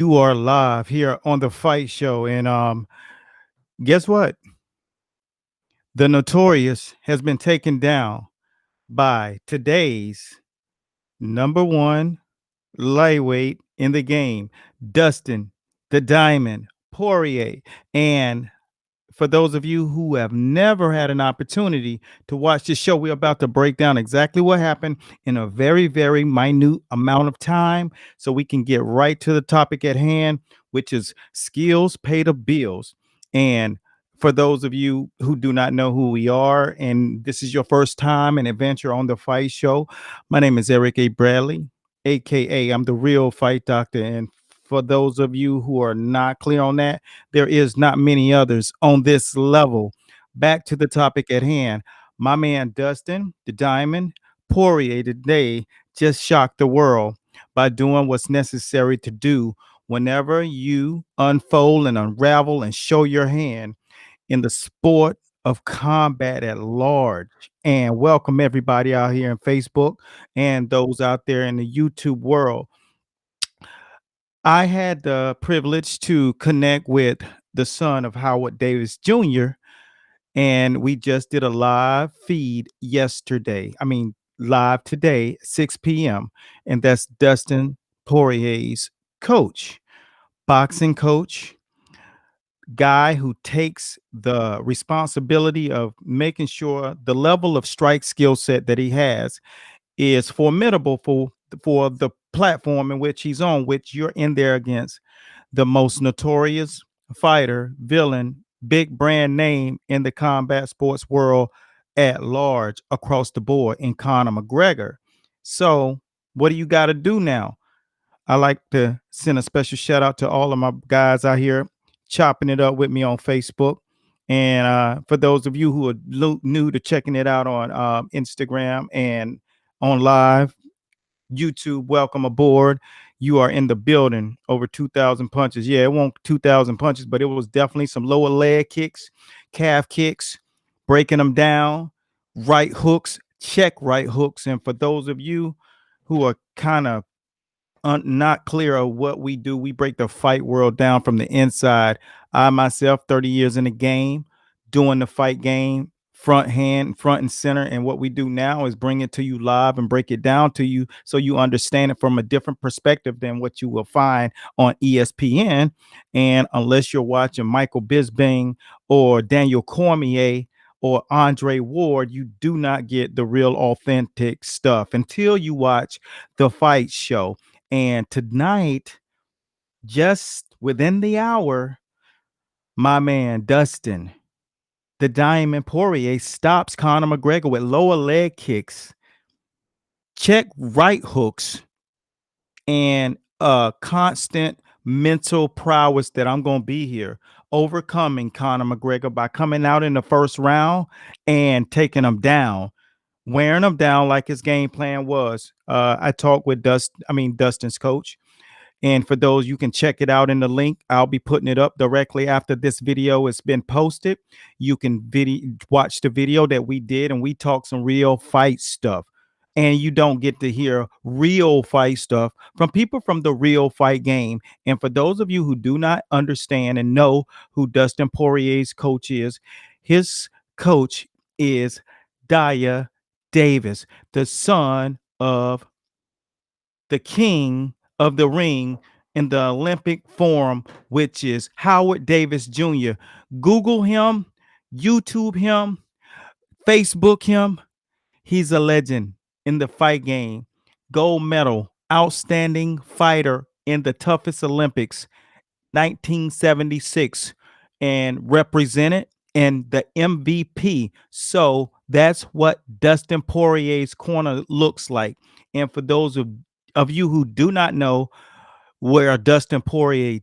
You are live here on the Fight Show, and guess what? The Notorious has been taken down by today's number one lightweight in the game, Dustin the Diamond Poirier. And for those of you who have never had an opportunity to watch this show, we're about to break down exactly what happened in a very, very minute amount of time so we can get right to the topic at hand, which is skills pay the bills. And for those of you who do not know who we are, and this is your first time and adventure on the Fight Show, my name is Eric A. Bradley, aka I'm the real fight doctor. And for those of you who are not clear on that, there is not many others on this level. Back to the topic at hand. My man Dustin, the Diamond Poirier today just shocked the world by doing what's necessary to do whenever you unfold and unravel and show your hand in the sport of combat at large. And welcome everybody out here in Facebook and those out there in the YouTube world. I had the privilege to connect with the son of Howard Davis Jr., and we just did a live feed yesterday. I mean, live today, 6 p.m. And that's Dustin Poirier's coach, boxing coach, guy who takes the responsibility of making sure the level of strike skill set that he has is formidable for the platform in which he's on, which you're in there against the most notorious fighter, villain, big brand name in the combat sports world at large across the board in Conor McGREGOR. So, what do you got to do now? I like to send a special shout out to all of my guys out here chopping it up with me on Facebook. And for those of you who are new to checking it out on Instagram and on live, YouTube, welcome aboard. You are in the building. Over 2,000 punches. Yeah, it won't 2,000 punches, but it was definitely some lower leg kicks, calf kicks, breaking them down, right hooks, check right hooks. And for those of you who are kind of not clear of what we do, we break the fight world down from the inside. I myself, 30 years in the game, doing the fight game, front and center. And what we do now is bring it to you live and break it down to you so you understand it from a different perspective than what you will find on ESPN. And unless you're watching Michael Bisping or Daniel Cormier or Andre Ward, you do not get the real authentic stuff until you watch the Fight Show. And tonight, just within the hour, my man Dustin, the Diamond Poirier, stops Conor McGregor with lower leg kicks, check right hooks, and constant mental prowess that I'm going to be here, overcoming Conor McGregor by coming out in the first round and taking him down, wearing him down like his game plan was. I talked with Dustin's coach. And for those, you can check it out in the link. I'll be putting it up directly after this video has been posted. You can watch the video that we did, and we talk some real fight stuff. And you don't get to hear real fight stuff from people from the real fight game. And for those of you who do not understand and know who Dustin Poirier's coach is, his coach is Dyah Davis, the son of the king of the ring in the Olympic Forum, which is Howard Davis Jr. Google him, YouTube him, Facebook him. He's a legend in the fight game. Gold medal, outstanding fighter in the toughest Olympics, 1976, and represented in the MVP. So that's what Dustin Poirier's corner looks like. And for those of you who do not know where Dustin Poirier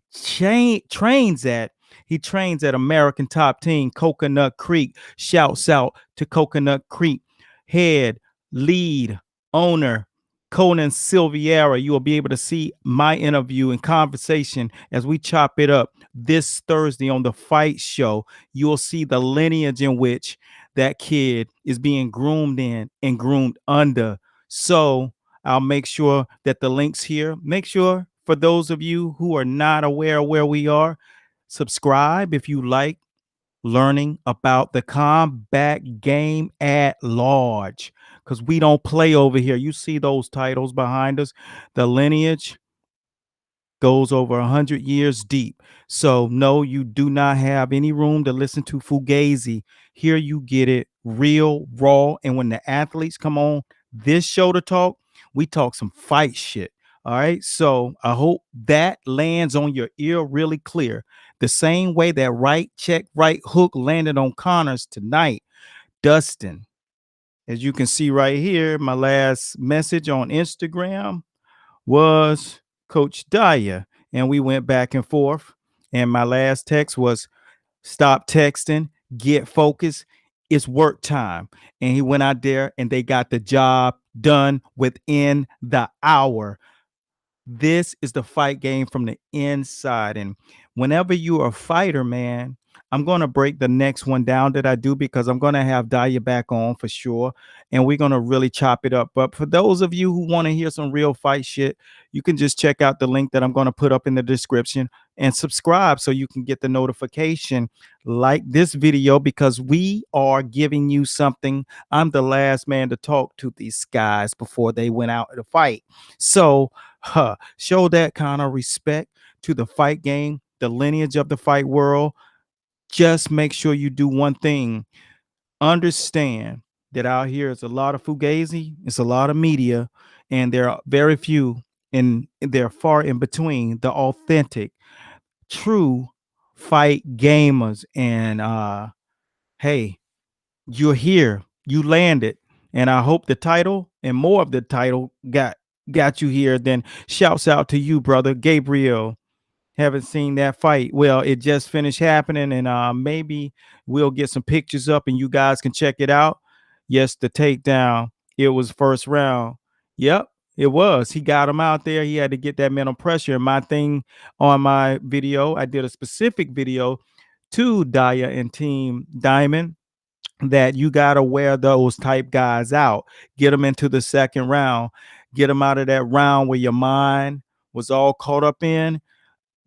trains at, he trains at American Top Team, Coconut Creek. Shouts out to Coconut Creek head, lead, owner, Conan Silviera. You will be able to see my interview and conversation as we chop it up this Thursday on the Fight Show. You'll see the lineage in which that kid is being groomed in and groomed under. So I'll make sure that the links here, make sure For those of you who are not aware of where we are, subscribe if you like learning about the combat game at large, because we don't play over here. You see those titles behind us, the lineage goes over 100 years deep. So no, you do not have any room to listen to fugazi. Here you get it real, raw, and when the athletes come on this show to talk, we talk some fight shit. All right, so I hope that lands on your ear really clear, the same way that right check right hook landed on Connor's tonight. Dustin, as you can see right here, my last message on Instagram was Coach Dyah, and we went back and forth. And my last text was, stop texting, get focused. It's work time. And he went out there and they got the job done within the hour. This is the fight game from the inside. And whenever you're a fighter, man, I'm going to break the next one down that I do, because I'm going to have Dyah back on for sure. And we're going to really chop it up. But for those of you who want to hear some real fight shit, you can just check out the link that I'm going to put up in the description and subscribe so you can get the notification. Like this video, because we are giving you something. I'm the last man to talk to these guys before they went out to fight. So, show that kind of respect to the fight game, the lineage of the fight world. Just make sure you do one thing. Understand that out here is a lot of fugazi, it's a lot of media, and there are very few, and they're far in between, the authentic, true fight gamers. And hey, you're here, you landed, and I hope the title and more of the title got you here. Then shouts out to you, brother Gabriel. Haven't seen that fight. Well, it just finished happening, and maybe we'll get some pictures up and you guys can check it out. Yes, the takedown, it was first round. Yep, it was. He got him out there. He had to get that mental pressure. And my thing on my video, I did a specific video to Dyah and Team Diamond, that you got to wear those type guys out, get them into the second round, get them out of that round where your mind was all caught up in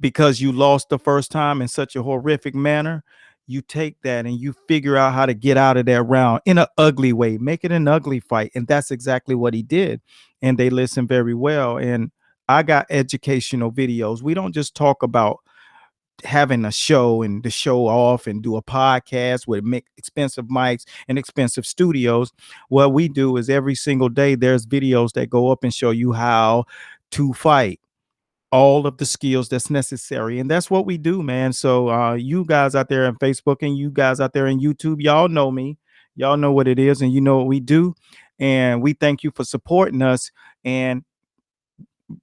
because you lost the first time in such a horrific manner. You take that and you figure out how to get out of that round in an ugly way, make it an ugly fight. And that's exactly what he did. And they listened very well. And I got educational videos. We don't just talk about having a show and to show off and do a podcast with expensive mics and expensive studios. What we do is every single day there's videos that go up and show you how to fight, all of the skills that's necessary. And that's what we do, man. So you guys out there on Facebook and you guys out there in YouTube, y'all know me, y'all know what it is, and you know what we do. And we thank you for supporting us. And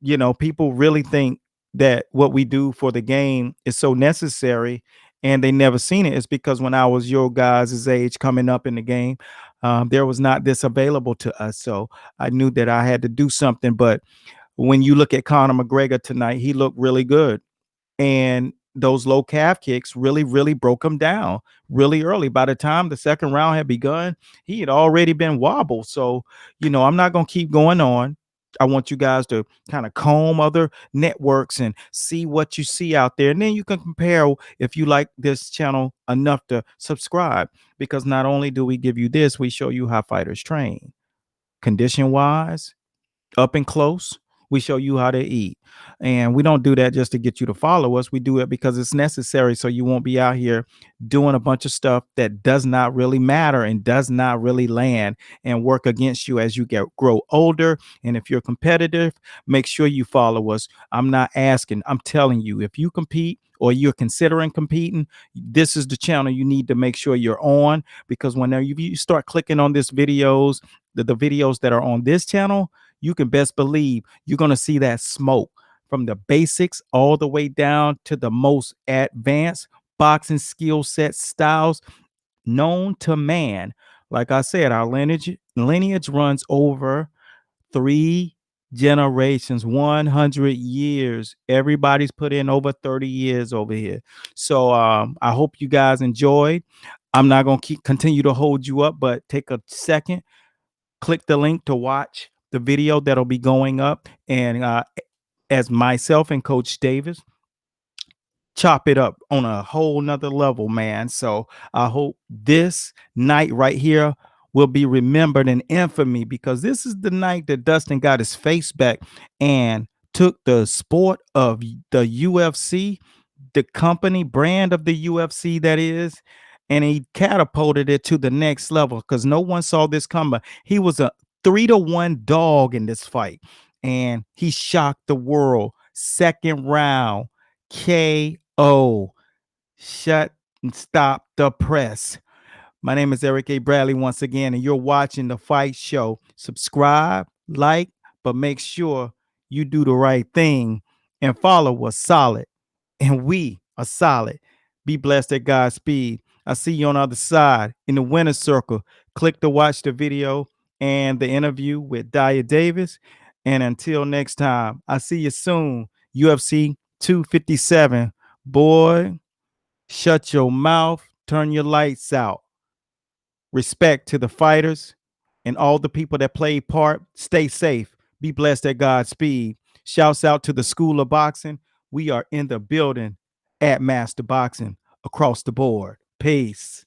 you know, people really think that what we do for the game is so necessary and they never seen it. It's because when I was your guys' age coming up in the game, there was not this available to us. So I knew that I had to do something. But when you look at Conor McGREGOR tonight, he looked really good. And those low calf kicks really broke him down really early. By the time the second round had begun, he had already been wobbled. So, you know, I'm not going to keep going on. I want you guys to kind of comb other networks and see what you see out there. And then you can compare if you like this channel enough to subscribe, because not only do we give you this, we show you how fighters train condition wise, up and close. We show you how to eat. And we don't do that just to get you to follow us. We do it because it's necessary, so you won't be out here doing a bunch of stuff that does not really matter and does not really land and work against you as you grow older. And if you're competitive, make sure you follow us. I'm not asking, I'm telling you, if you compete or you're considering competing, this is the channel you need to make sure you're on, because whenever you start clicking on this videos, the videos that are on this channel, you can best believe you're going to see that smoke from the basics all the way down to the most advanced boxing skill set styles known to man. Like I said, our lineage runs over 3 generations, 100 years. Everybody's put in over 30 years over here. So I hope you guys enjoyed. I'm not going to continue to hold you up, but take a second, click the link to watch the video that'll be going up, and as myself and Coach Davis chop it up on a whole nother level, man. So I hope this night right here will be remembered in infamy, because this is the night that Dustin got his face back and took the sport of the UFC, the company brand of the UFC, that is, and he catapulted it to the next level because no one saw this coming. He was a 3-1 dog in this fight, and he shocked the world. Second round, KO. Shut and stop the press. My name is Eric A. Bradley once again, and you're watching The Fight Show. Subscribe, like, but make sure you do the right thing and follow us solid. And we are solid. Be blessed at God's speed. I see you on the other side in the winner's circle. Click to watch the video and the interview with Dyah Davis. And until next time, I see you soon. UFC 257. Boy, shut your mouth, turn your lights out. Respect to the fighters and all the people that played part. Stay safe. Be blessed at God's speed. Shouts out to the School of Boxing. We are in the building at Master Boxing across the board. Peace.